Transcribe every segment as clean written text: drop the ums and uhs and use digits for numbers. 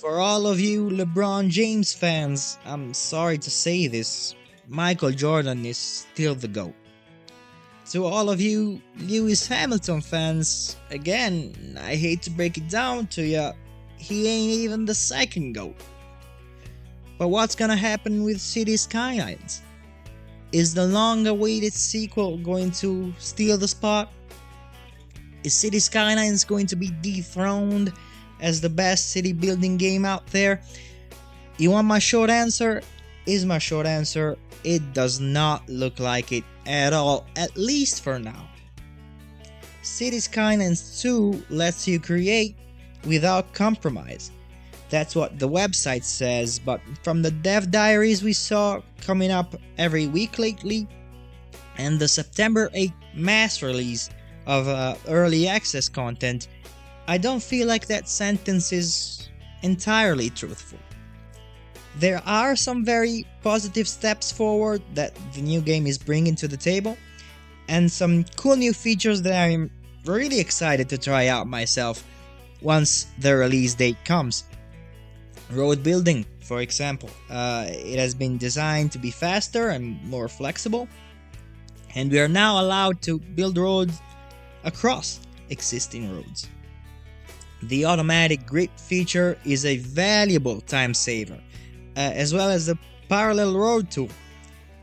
For all of you LeBron James fans, I'm sorry to say this, Michael Jordan is still the GOAT. To all of you Lewis Hamilton fans, again, I hate to break it down to ya, he ain't even the second GOAT. But what's gonna happen with Cities Skylines? Is the long awaited sequel going to steal the spot? Is Cities Skylines going to be dethroned as the best city building game out there? You want my short answer? Is my short answer, it does not look like it at all, at least for now. Cities Skylines 2 lets you create without compromise. That's what the website says, but from the Dev Diaries we saw coming up every week lately, and the September 8th mass release of early access content, I don't feel like that sentence is entirely truthful. There are some very positive steps forward that the new game is bringing to the table, and some cool new features that I'm really excited to try out myself once the release date comes. Road building, for example, it has been designed to be faster and more flexible, and we are now allowed to build roads across existing roads. The automatic grip feature is a valuable time saver, as well as the parallel road tool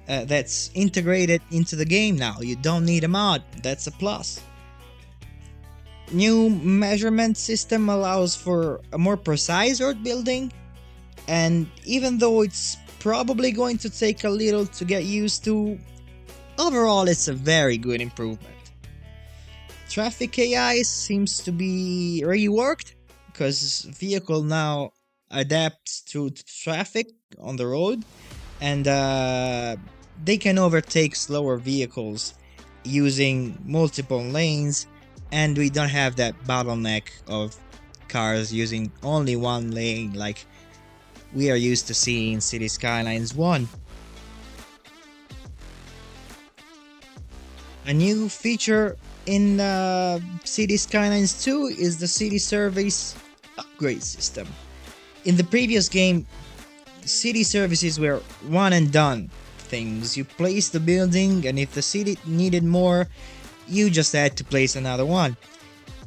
that's integrated into the game now. You don't need a mod, that's a plus. New measurement system allows for a more precise road building, and even though it's probably going to take a little to get used to, overall it's a very good improvement. Traffic AI seems to be reworked because vehicle now adapts to traffic on the road, and they can overtake slower vehicles using multiple lanes, and we don't have that bottleneck of cars using only one lane like we are used to seeing in Cities Skylines 1. A new feature in Cities Skylines 2 is the city service upgrade system. In the previous game, city services were one and done things. You place the building, and if the city needed more, you just had to place another one.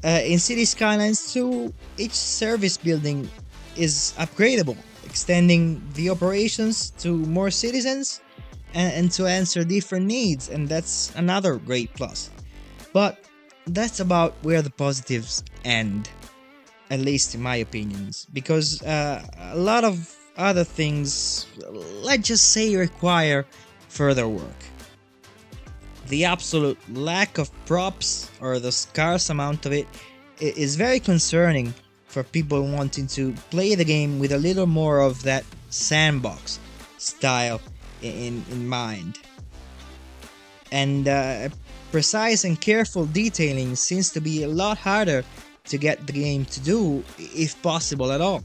In Cities Skylines 2, each service building is upgradable, extending the operations to more citizens and to answer different needs, and that's another great plus. But that's about where the positives end, at least in my opinions, because a lot of other things, let's just say, require further work. The absolute lack of props, or the scarce amount of it, is very concerning for people wanting to play the game with a little more of that sandbox style in mind. And precise and careful detailing seems to be a lot harder to get the game to do, if possible at all.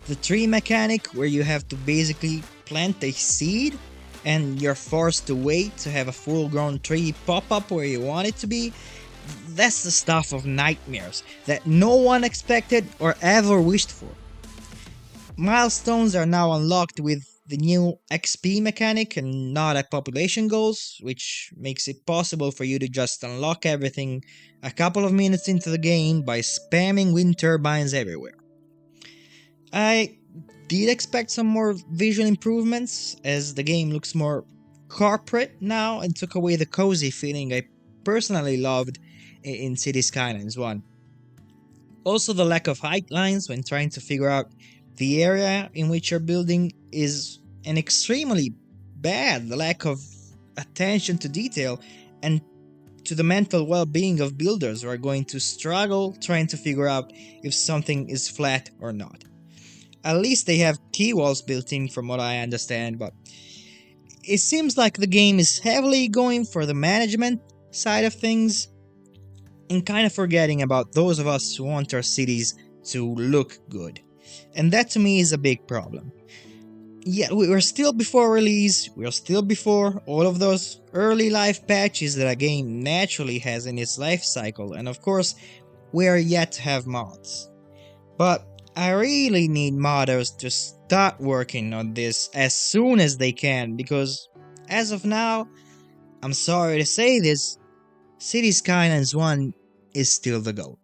The tree mechanic, where you have to basically plant a seed and you're forced to wait to have a full grown tree pop up where you want it to be, that's the stuff of nightmares that no one expected or ever wished for. Milestones are now unlocked with the new XP mechanic and not at population goals, which makes it possible for you to just unlock everything a couple of minutes into the game by spamming wind turbines everywhere. I did expect some more visual improvements, as the game looks more corporate now and took away the cozy feeling I personally loved in Cities Skylines 1. Also, the lack of height lines when trying to figure out the area in which you're building is an extremely bad. The lack of attention to detail and to the mental well-being of builders who are going to struggle trying to figure out if something is flat or not. At least they have key walls built in from what I understand, but it seems like the game is heavily going for the management side of things and kind of forgetting about those of us who want our cities to look good. And that to me is a big problem. Yeah, we're still before release, we're still before all of those early life patches that a game naturally has in its life cycle, and of course, we are yet to have mods. But I really need modders to start working on this as soon as they can because, as of now, I'm sorry to say this, Cities Skylines 1 is still the GOAT.